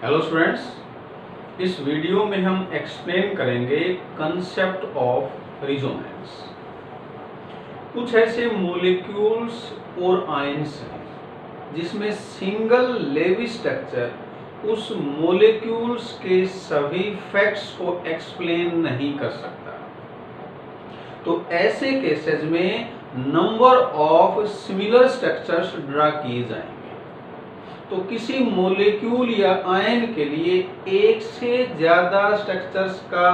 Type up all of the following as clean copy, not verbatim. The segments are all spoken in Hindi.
हेलो स्टूडेंट्स, इस वीडियो में हम एक्सप्लेन करेंगे कंसेप्ट ऑफ रिजोनेंस। कुछ ऐसे मॉलिक्यूल्स और आयंस हैं जिसमें सिंगल लेवी स्ट्रक्चर उस मॉलिक्यूल्स के सभी फैक्ट्स को एक्सप्लेन नहीं कर सकता। तो ऐसे केसेस में number of similar structures draw किए जाएंगे। तो किसी मॉलिक्यूल या आयन के लिए एक से ज्यादा स्ट्रक्चर्स का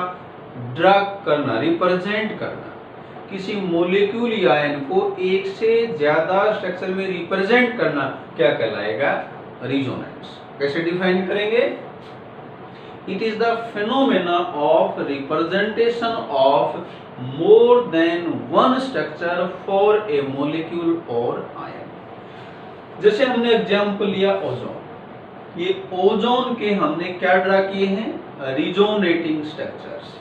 ड्रा करना, रिप्रेजेंट करना, किसी मॉलिक्यूल या आयन को एक से ज्यादा स्ट्रक्चर में रिप्रेजेंट करना क्या कहलाएगा? रिजोनेंस। कैसे डिफाइन करेंगे? It is the phenomena of representation of more than one structure for a molecule और आयन। जैसे हमने एग्जाम्पल लिया ओजोन। ये ओजोन के हमने क्या ड्रा किए हैं? Resonating structures.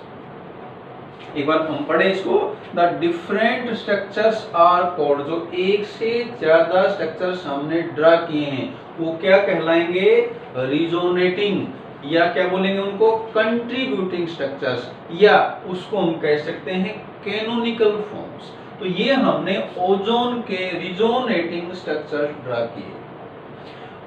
एक बार हम पढ़े इसको। The different structures are called, जो एक से ज्यादा स्ट्रक्चर्स हमने ड्रा किए हैं वो क्या कहलाएंगे? रिजोनेटिंग, या क्या बोलेंगे उनको? कंट्रीब्यूटिंग स्ट्रक्चर्स, या उसको हम कह सकते हैं कैनोनिकल फॉर्म्स। तो ये हमने ओजोन के रिजोनेटिंग स्ट्रक्चर ड्रा किए।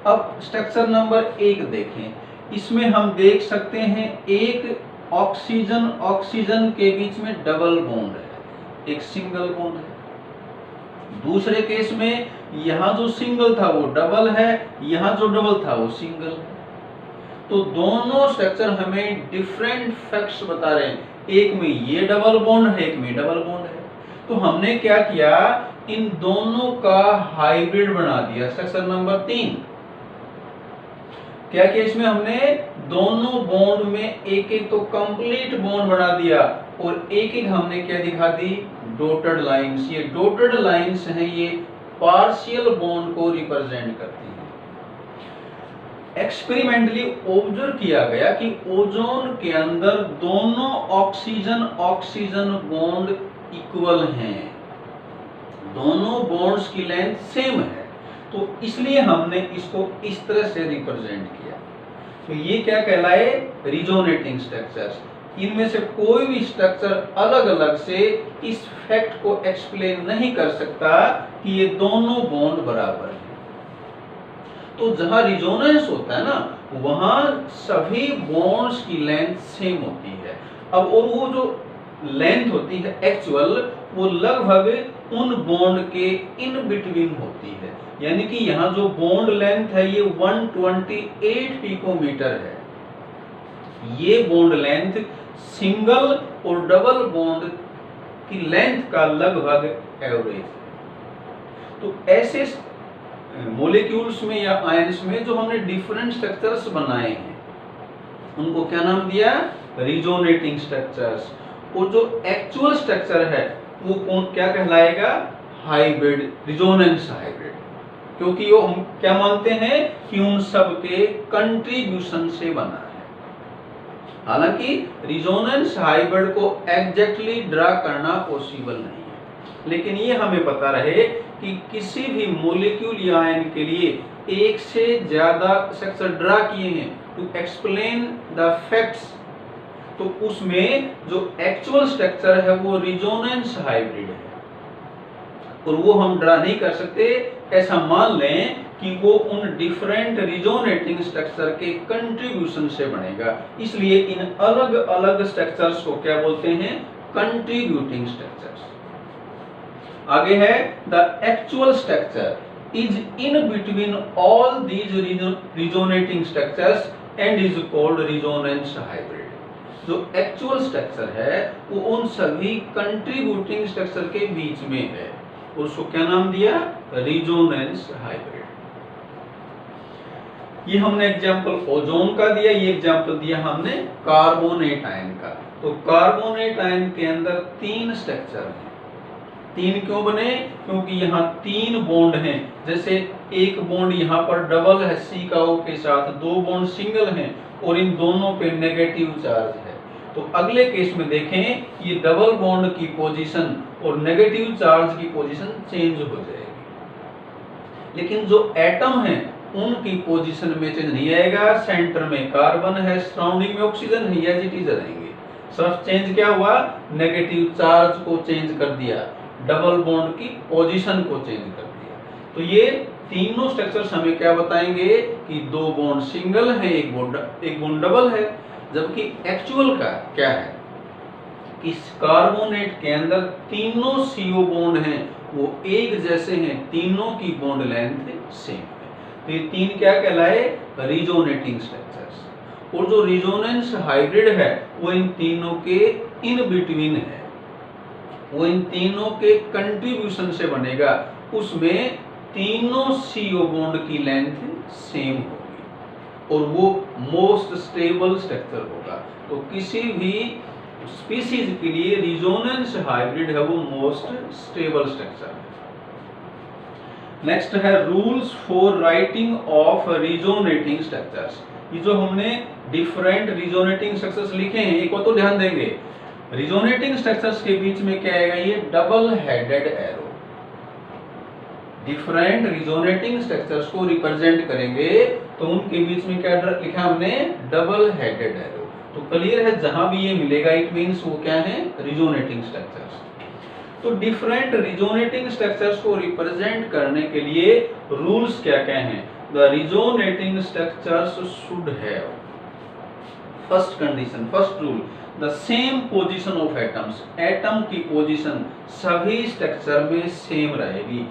अब स्ट्रक्चर नंबर 1 देखें। इसमें हम देख सकते हैं एक ऑक्सीजन के बीच में डबल बॉन्ड है, एक सिंगल बॉन्ड है। दूसरे केस में यहां जो सिंगल था वो डबल है, यहां जो डबल था वो सिंगल है। तो दोनों स्ट्रक्चर हमें डिफरेंट फैक्ट्स बता रहे हैं। एक में ये डबल बॉन्ड है, एक में डबल बॉन्ड है। तो हमने क्या किया? इन दोनों का हाइब्रिड बना दिया। स्ट्रक्चर नंबर 3 क्या किया? इसमें हमने दोनों बॉन्ड में एक एक तो कंप्लीट बॉन्ड बना दिया और एक एक हमने क्या दिखा दी? Dotted lines. ये डॉटेड लाइंस हैं, ये पार्शियल बॉन्ड को रिप्रेजेंट करती हैं। एक्सपेरिमेंटली ऑब्जर्व किया गया कि ओजोन के अंदर दोनों ऑक्सीजन बॉन्ड इक्वल हैं, दोनों बॉन्ड्स की लेंथ सेम है। तो इसलिए हमने इसको इस तरह से रिप्रेजेंट किया। तो ये क्या कहलाए? Resonating structures. इनमें से कोई भी स्ट्रक्चर अलग अलग से इस फैक्ट को एक्सप्लेन नहीं कर सकता कि ये दोनों बॉन्ड बराबर हैं। तो जहां रिजोनेंस होता है ना, वहां सभी बॉन्ड्स की लेंथ सेम होती है। अब और वो जो लेंथ होती है एक्चुअल, वो लगभग उन बॉन्ड के इन बिटवीन होती है। यानी कि यहाँ जो बॉन्ड लेंथ है ये 128 पिकोमीटर है। ये बॉन्ड लेंथ सिंगल और डबल बॉन्ड की लेंथ का लगभग एवरेज है। तो ऐसे मॉलिक्यूल्स में या आयंस में जो हमने डिफरेंट स्ट्रक्चर्स बनाए हैं उनको क्या नाम दिया? Resonating structures. और जो एक्चुअल स्ट्रक्चर है वो कौन क्या कहलाएगा? Hybrid, resonance hybrid. क्योंकि वो हम क्या मानते हैं कि उन सब के कंट्रीब्यूशन से बना है। हालांकि रिजोनेंस हाइब्रिड को एग्जैक्टली ड्रा करना पॉसिबल नहीं है, लेकिन ये हमें पता रहे कि किसी भी मॉलिक्यूल या आयन के लिए एक से ज्यादा स्ट्रक्चर ड्रा किए हैं टू एक्सप्लेन द फैक्ट्स, तो उसमें जो एक्चुअल स्ट्रक्चर है वो रिजोनेंस हाइब्रिड है और वो हम ड्रा नहीं कर सकते। ऐसा मान लें कि वो उन डिफरेंट रिजोनेटिंग स्ट्रक्चर के कंट्रीब्यूशन से बनेगा। इसलिए इन अलग अलग स्ट्रक्चर्स को क्या बोलते हैं? Contributing structures. आगे है the actual structure is in between all these resonating structures and is called resonance hybrid. जो एक्चुअल स्ट्रक्चर है वो उन सभी कंट्रीब्यूटिंग स्ट्रक्चर के बीच में है, उसको क्या नाम दिया? Resonance hybrid. ये हमने एग्जांपल ओजोन का दिया, ये एग्जांपल दिया हमने कार्बोनेट आयन का। तो कार्बोनेट आयन के अंदर 3 स्ट्रक्चर हैं। 3 क्यों बने? क्योंकि यहाँ 3 बॉन्ड हैं। जैसे एक बॉन्ड यहाँ पर डबल है C का O के साथ, 2 बॉन्ड सिंगल हैं और इन दोनों पे नेगेटिव चार्ज है। तो अगले केस में देखें, ये डबल बॉन्ड की पोजीशन और नेगेटिव चार्ज की पोजीशन चेंज हो जाएगी। लेकिन जो एटम है उनकी पोजीशन में चेंज नहीं आएगा। सेंटर में कार्बन है, सराउंडिंग में ऑक्सीजन है, एज इट इज रहेंगे। सिर्फ चेंज क्या हुआ, नेगेटिव चार्ज को चेंज कर दिया, डबल बॉन्ड की पोजीशन को चेंज कर दिया। तो ये तीनों स्ट्रक्चर्स हमें क्या बताएंगे कि दो बॉन्ड सिंगल है, एक बॉन्ड डबल है। जबकि एक्चुअल का क्या है, इस कार्बोनेट के अंदर तीनों CO बॉन्ड हैं वो एक जैसे हैं, तीनों की बॉन्ड लेंथ सेम है। तो ये तीन क्या कहलाए, रिजोनेटिंग स्ट्रक्चर्स। और जो रिजोनेंस हाइब्रिड है वो इन तीनों के इन बिटवीन है, वो इन तीनों के कंट्रीब्यूशन से बनेगा। उसमें तीनों CO बॉन्ड की लेंथ सेम होगी और वो मोस्ट स्टेबल स्ट्रक्चर होगा। तो किसी भी स्पीसीज के लिए रिजोनेंस हाइब्रिड है वो मोस्ट स्टेबल स्ट्रक्चर है। नेक्स्ट है rules for writing of resonating structures. ये जो हमने डिफरेंट रिजोनेटिंग स्ट्रक्चर्स लिखे हैं, एक और तो ध्यान देंगे, रिजोनेटिंग स्ट्रक्चर्स के बीच में क्या आएगा, ये double headed arrow. Different resonating structures को रिप्रेजेंट करेंगे तो उनके बीच में क्या लिखा हमने, डबल हेडेड एरो। तो क्लियर है, जहां भी ये मिलेगा इट मींस वो क्या है, रिजोनेटिंग स्ट्रक्चर्स। तो डिफरेंट रिजोनेटिंग स्ट्रक्चर्स को रिप्रेजेंट करने के लिए रूल्स क्या क्या हैं, the resonating structures should have, first condition, first rule, the same position of atoms, atom की पोजीशन सभी स्ट्रक्चर में सेम रहेगी।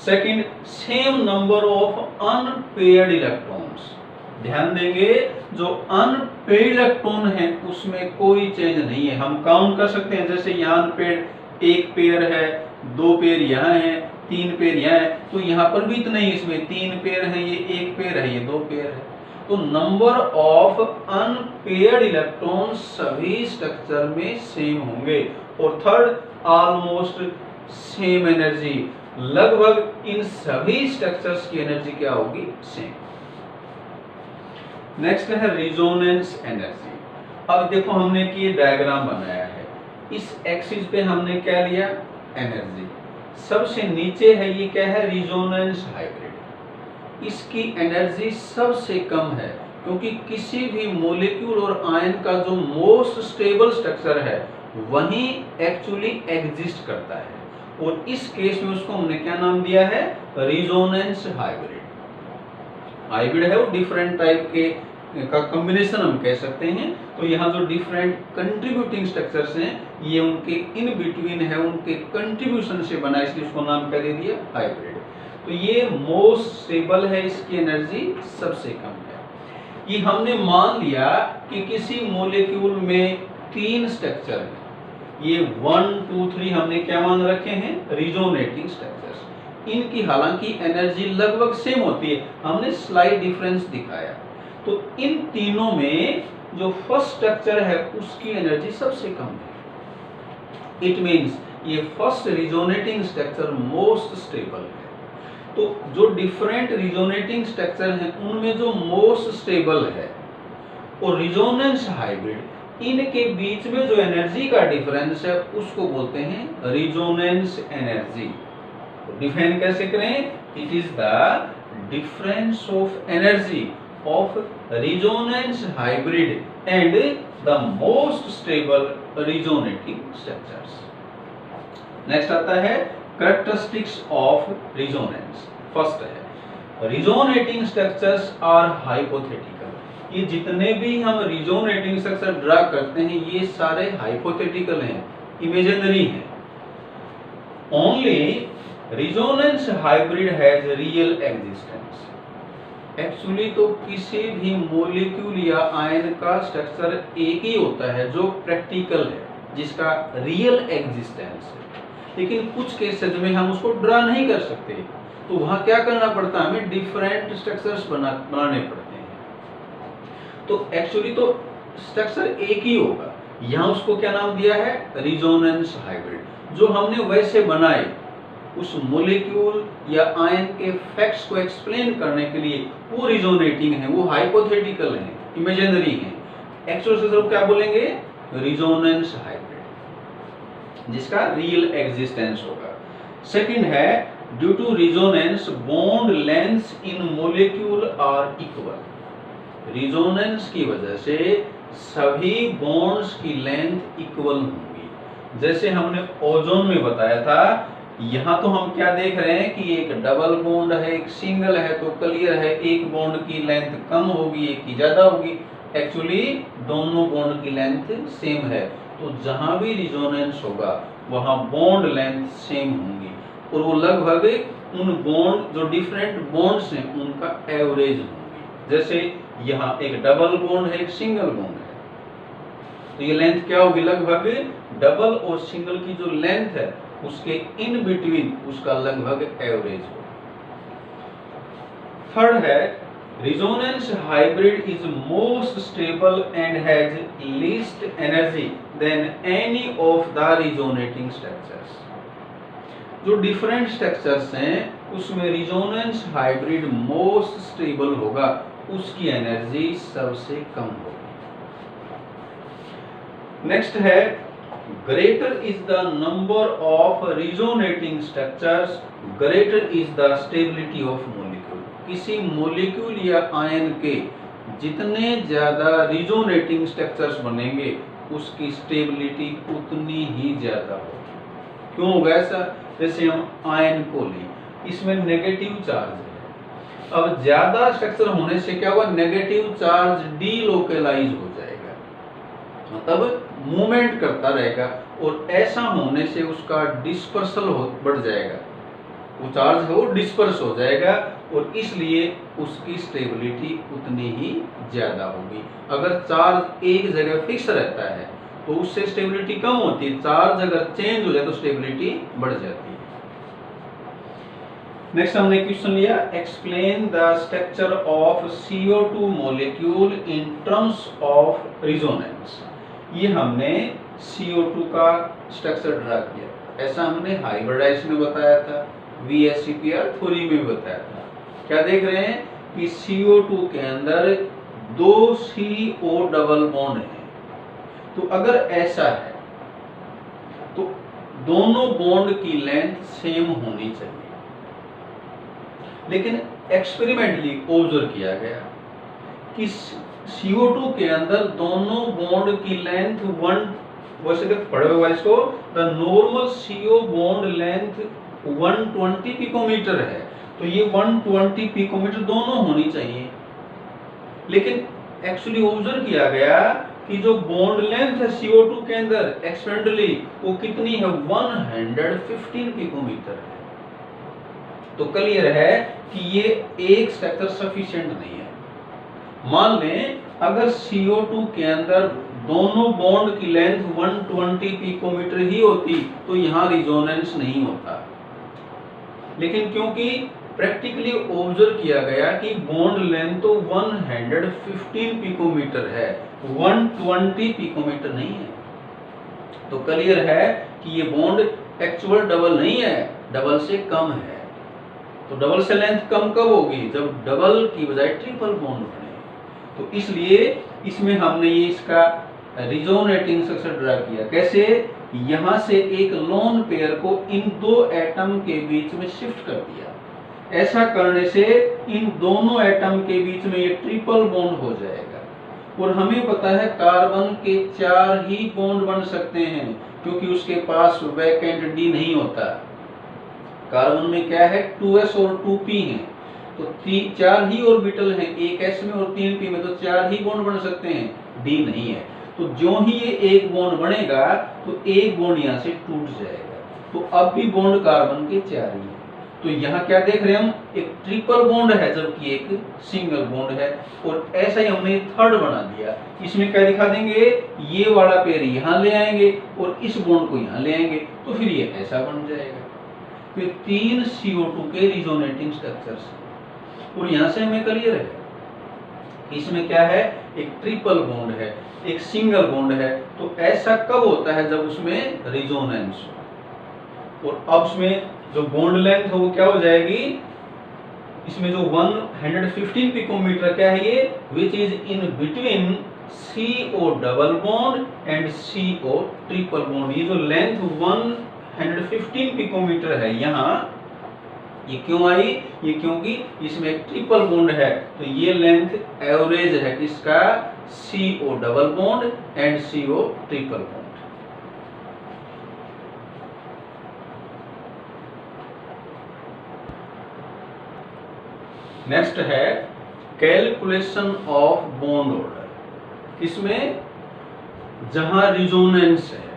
Second, same number of unpaired electrons, ध्यान देंगे जो अनपेयर्ड इलेक्ट्रॉन है उसमें कोई चेंज नहीं है। हम काउंट कर सकते हैं, जैसे यहाँ अनपेयर्ड एक पेयर है, दो पेयर यहाँ है, तीन पेयर यहाँ है, तो यहाँ पर भी इतना ही, इसमें तीन पेयर है, ये एक पेयर है, ये दो पेयर है। तो नंबर ऑफ अनपेयर्ड इलेक्ट्रॉन सभी स्ट्रक्चर में सेम होंगे। और थर्ड, ऑलमोस्ट सेम एनर्जी, लगभग इन सभी स्ट्रक्चर्स की एनर्जी क्या होगी, सेम। नेक्स्ट है रिजोनेंस एनर्जी। अब देखो हमने कि डायग्राम बनाया है, इस एक्सिस पे हमने क्या लिया, एनर्जी। सबसे नीचे है ये क्या है, रिजोनेंस हाइब्रिड। इसकी एनर्जी सबसे कम है क्योंकि किसी भी मॉलिक्यूल और आयन का जो मोस्ट स्टेबल स्ट्रक्चर है वही एक्चुअली एग्जिस्ट करता है। और इस केस में उसको हमने क्या नाम दिया है, रिजोनेंस हाइब्रिड। हाइब्रिड है वो डिफरेंट टाइप के का कॉम्बिनेशन हम कह सकते हैं। तो यहाँ जो डिफरेंट कंट्रीब्यूटिंग स्ट्रक्चर्स हैं ये उनके इन बिटवीन है, उनके कंट्रीब्यूशन से बना, इसलिए उसको नाम क्या दे दिया, हाइब्रिड। तो ये मोस्ट स्टेबल है, इसकी एनर्जी सबसे कम है। ये हमने मान लिया कि किसी मॉलिक्यूल में तीन स्ट्रक्चर है, ये 1 2 3 हमने क्या मान रखे हैं, रिजोनेटिंग स्ट्रक्चर्स। इनकी हालांकि एनर्जी लगभग सेम होती है, हमने स्लाइड डिफरेंस दिखाया। तो इन तीनों में जो फर्स्ट स्ट्रक्चर है उसकी एनर्जी सबसे कम है। इट मींस ये first resonating structure most stable है। तो जो डिफरेंट रिजोनेटिंग स्ट्रक्चर हैं उनमें जो मोस्ट स्टेबल है और रिजोनेंस हाइब्रिड, इनके बीच में जो एनर्जी का डिफरेंस है उसको बोलते हैं रिजोनेंस एनर्जी। तो डिफाइन कैसे करें, it is the difference of energy of resonance hybrid and the most stable resonating structures. Next आता है characteristics of resonance. First है resonating structures are hypothetical. ये जितने भी हम resonating structure ड्रा करते हैं ये सारे hypothetical हैं, imaginary हैं। Only resonance hybrid has real existence. Actually तो किसी भी मॉलिक्यूल या आयन का स्ट्रक्चर एक ही होता है जो प्रैक्टिकल है, जिसका रियल एग्जिस्टेंस है, लेकिन कुछ केसेस में हम उसको ड्रा नहीं कर सकते, तो वहां क्या करना पड़ता है, हमें डिफरेंट स्ट्रक्चर्स बनाने पड़ते हैं। तो एक्चुअली तो स्ट्रक्चर एक ही होगा, यहाँ उसको क्या नाम दिया है, रिजोनेंस हाइब्रिड। जो हमने वैसे बनाए उस मॉलिक्यूल या आयन के फैक्ट्स को एक्सप्लेन करने के लिए वो रिजोनेटिंग है, वो हाइपोथेटिकल है, इमेजिनरी है। एक्चुअल से क्या बोलेंगे, रिजोनेंस हाइब्रिड, जिसका रियल एग्जिस्टेंस होगा। सेकंड है due to resonance bond lengths in molecule are equal. Resonance की वजह से सभी बॉन्ड्स की लेंथ इक्वल होंगी। जैसे हमने ओजोन में बताया था, यहाँ तो हम क्या देख रहे हैं कि एक डबल बॉन्ड है, एक सिंगल है, तो क्लियर है एक बॉन्ड की लेंथ कम होगी, एक की ज्यादा होगी। एक्चुअली दोनों बॉन्ड की लेंथ सेम है, तो जहां भी रिजोनेंस होगा वहां बॉन्ड लेंथ सेम होंगी और वो लगभग उन बॉन्ड जो डिफरेंट बॉन्ड्स हैं उनका एवरेज होंगी। जैसे यहाँ एक डबल बॉन्ड है, एक सिंगल बॉन्ड है, तो ये लेंथ क्या होगी, लगभग डबल और सिंगल की जो लेंथ है उसके इन बिटवीन उसका लगभग एवरेज हो। थर्ड है resonance hybrid is most stable and has least energy than any of the resonating structures। जो डिफरेंट स्ट्रक्चर्स हैं उसमें रिजोनेंस हाइब्रिड मोस्ट स्टेबल होगा, उसकी एनर्जी सबसे कम होगी। नेक्स्ट है greater is the number of resonating structures greater is the stability of molecule. किसी मॉलिक्यूल या आयन के जितने ज्यादा रिजोनेटिंग स्ट्रक्चर्स बनेंगे उसकी स्टेबिलिटी उतनी ही ज्यादा होगी। क्यों होगा ऐसा? जैसे हम आयन को लें, इसमें नेगेटिव चार्ज है, अब ज्यादा स्ट्रक्चर होने से क्या होगा, नेगेटिव चार्ज डीलोकलाइज हो जाएगा, मतलब मूवमेंट करता रहेगा और ऐसा होने से उसका डिस्पर्सल बढ़ जाएगा, वो चार्ज है वो डिस्पर्स हो जाएगा और इसलिए उसकी स्टेबिलिटी उतनी ही ज्यादा होगी। अगर चार्ज एक जगह फिक्स रहता है तो उससे स्टेबिलिटी कम होती है, चार्ज अगर चेंज हो जाए तो स्टेबिलिटी बढ़ जाती है। नेक्स्ट हमने क्वेश्चन लिया, explain the structure of CO2 molecule in terms of resonance. ये हमने CO2 का स्ट्रक्चर ड्रा किया, ऐसा हमने हाइब्रिडाइजेशन में बताया था, VSEPR थ्योरी में बताया था। क्या देख रहे हैं कि CO2 के अंदर 2 CO डबल बॉन्ड है, तो अगर ऐसा है तो दोनों बॉन्ड की लेंथ सेम होनी चाहिए, लेकिन एक्सपेरिमेंटली ऑब्जर्व किया गया कि CO2 के अंदर दोनों बॉन्ड की लेंथ वैसे तो पढ़े हुआ इसको, the normal CO bond length 120 picometre है, तो ये 120 पिकोमीटर दोनों होनी चाहिए, लेकिन एक्चुअली ऑब्जर्व किया गया कि जो बॉन्ड लेंथ है CO2 के अंदर एक्सपेरिमेंटली वो कितनी है, 115 पिकोमीटर है। तो क्लियर है कि ये एक स्ट्रक्चर सफिशिएंट नहीं है। मान लें अगर CO2 के अंदर दोनों बॉन्ड की लेंथ 120 पिकोमीटर ही होती तो यहाँ रिजोनेंस नहीं होता, लेकिन क्योंकि प्रैक्टिकली ऑब्जर्व किया गया कि बॉन्ड लेंथ तो 115 पिकोमीटर है, 120 पिकोमीटर नहीं है, तो क्लियर है कि ये बॉन्ड एक्चुअल डबल नहीं है, डबल से कम है। तो डबल से लेंथ कम कब होगी, जब डबल की बजाय ट्रिपल बॉन्ड बने। तो इसलिए इसमें हमने ये इसका रिजोनेटिंग स्ट्रक्चर ड्रा किया। कैसे? यहां से एक लोन पेयर को इन दो एटम के बीच में शिफ्ट कर दिया। ऐसा करने से इन दोनों एटम के बीच में ये ट्रिपल बॉन्ड हो जाएगा और हमें पता है कार्बन के 4 ही बॉन्ड बन सकते हैं क्योंकि उसके पास वैकेंट D नहीं होता। कार्बन में क्या है, 2s और 2p है, तो 4 ही ऑर्बिटल हैं, एक s में और 3p में, तो 4 ही बॉन्ड बन सकते हैं, D नहीं है। तो जो ही ये एक बॉन्ड बनेगा तो एक बॉन्ड यहाँ से टूट जाएगा, तो अब भी बॉन्ड कार्बन के 4 ही है। तो यहाँ क्या देख रहे हैं हम, एक ट्रिपल बॉन्ड है जबकि एक सिंगल बॉन्ड है, और ऐसा ही हमने थर्ड बना दिया। इसमें क्या दिखा देंगे, ये वाला पेयर यहाँ ले आएंगे और इस बॉन्ड को यहाँ ले आएंगे, तो फिर ये ऐसा बन जाएगा। फिर 3 CO2 के रिजोनेटिंग स्ट्रक्चर्स, और यहाँ से हमें क्लियर है इसमें क्या है, एक ट्रिपल बॉन्ड है, एक सिंगल बॉन्ड है। तो ऐसा कब होता है, जब उसमें रिजोनेंस हो। और अब उसमें जो बॉन्ड लेंथ है वो क्या हो जाएगी, इसमें जो 115 पिकोमीटर क्या है ये, which is in between CO double bond and CO triple bond. ये जो लेंथ 115 पिकोमीटर है यहाँ, ये क्यों आई? ये क्योंकि इसमें एक ट्रिपल बॉन्ड है, तो ये लेंथ एवरेज है किसका? CO double bond and CO triple bond. Next है कैलकुलेशन ऑफ बॉन्ड ऑर्डर। इसमें जहां रिजोनेंस है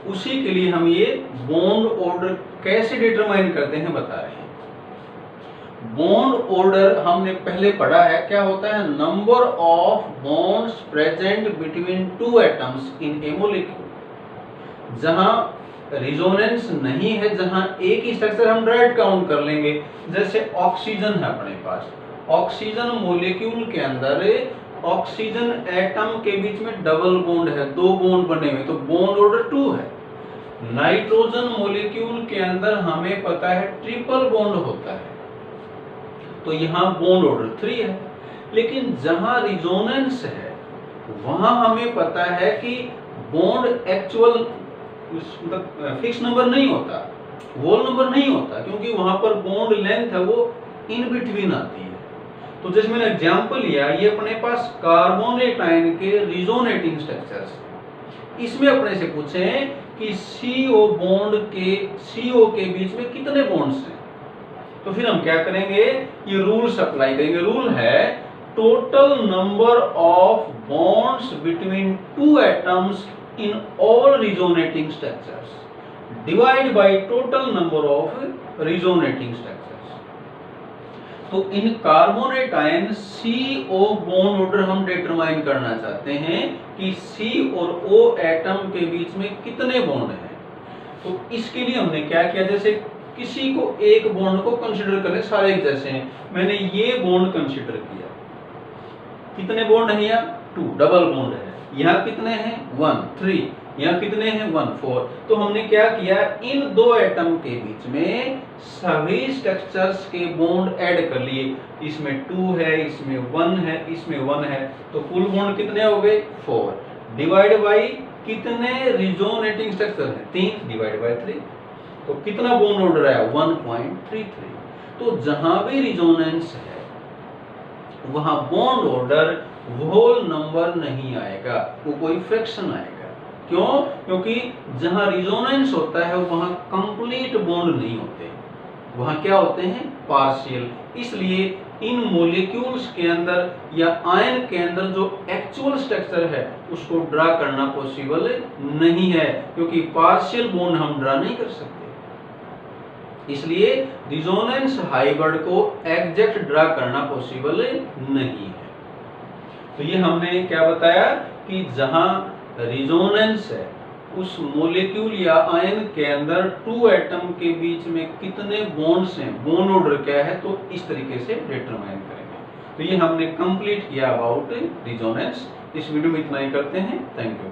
उसी के लिए हम ये बॉन्ड ऑर्डर कैसे डिटरमाइन करते हैं बता रहे हैं। बॉन्ड ऑर्डर हमने पहले पढ़ा है, क्या होता है? Number of bonds present between two atoms in A molecule. जहां रिजोनेंस नहीं है, जहां एक ही स्ट्रक्चर हम डायरेक्ट काउंट कर लेंगे। जैसे ऑक्सीजन है अपने पास, ऑक्सीजन मॉलिक्यूल के अंदर ऑक्सीजन एटम के बीच में डबल बॉन्ड है, 2 बॉन्ड बने हुए, तो बॉन्ड ऑर्डर 2 है। नाइट्रोजन मॉलिक्यूल के अंदर हमें पता है ट्रिपल बॉन्ड होता है, तो यहां बॉन्ड ऑर्डर 3 है। लेकिन जहां रिजोनेंस है वहां हमें पता है कि बॉन्ड एक्चुअल मतलब फिक्स नंबर नहीं होता, होल नंबर नहीं होता, क्योंकि वहां पर बॉन्ड लेंथ है वो इन बिटवीन आती है। तो जैसे मैंने एग्जांपल लिया, ये अपने पास कार्बोनेटाइन के रिजोनेटिंग स्ट्रक्चर्स, इसमें अपने से पूछें कि CO बॉन्ड के CO के बीच में कितने बॉन्ड्स हैं, तो फिर हम क्या करेंगे? ये रूल्स अप्लाई करेंगे। रूल है total number of bonds between two atoms in all resonating structures divide by total number of resonating structures। तो इन कार्बोनेटाइन CO बॉन्ड ऑर्डर हम डिटरमाइन करना चाहते हैं कि C और O एटम के बीच में कितने बॉन्ड हैं। तो इसके लिए हमने क्या किया? जैसे किसी को एक बॉन्ड को कंसीडर करें, सारे एक जैसे हैं, मैंने ये बॉन्ड कंसीडर किया, कितने बॉन्ड हैं? यहाँ 2 डबल बॉन्ड है। यहाँ कितने हैं? 1 3, यहाँ कितने हैं? 1 4। तो हमने क्या किया? इन 2 एटम के बीच में सभी स्ट्रक्चर्स के बॉन्ड ऐड कर लिए। इसमें 2 है, इसमें 1 है, इसमें 1 है, तो कुल बॉन्ड कितने हो गए? 4 डिवाइड बाई कितने रिजोनेटिंग स्ट्रक्चर हैं? 3 डिवाइड बाई 3, तो कितना बॉन्ड ऑर्डर आया? 1.33। तो जहां भी रिजोनेंस है वहां बॉन्ड ऑर्डर होल नंबर नहीं आएगा, वो कोई फ्रैक्शन आएगा। क्यों? क्योंकि जहां रिजोनेंस होता है वहां कंप्लीट बॉन्ड नहीं होते, वहां क्या होते हैं? पार्शियल। इसलिए इन मॉलिक्यूल्स के अंदर या आयन के अंदर जो एक्चुअल स्ट्रक्चर है उसको ड्रा करना पॉसिबल नहीं है, क्योंकि पार्शियल बॉन्ड हम ड्रा नहीं कर सकते। इसलिए रिजोनेंस हाइब्रिड को एग्जैक्ट ड्रा करना पॉसिबल नहीं है। तो ये हमने क्या बताया कि जहां रिजोनेंस है उस मॉलिक्यूल या आयन के अंदर 2 एटम के बीच में कितने बॉन्ड्स हैं, बॉन्ड ऑर्डर क्या है, तो इस तरीके से डिटरमाइन करेंगे। तो ये हमने कंप्लीट किया अबाउट रिजोनेंस। इस वीडियो में इतना ही करते हैं। Thank you.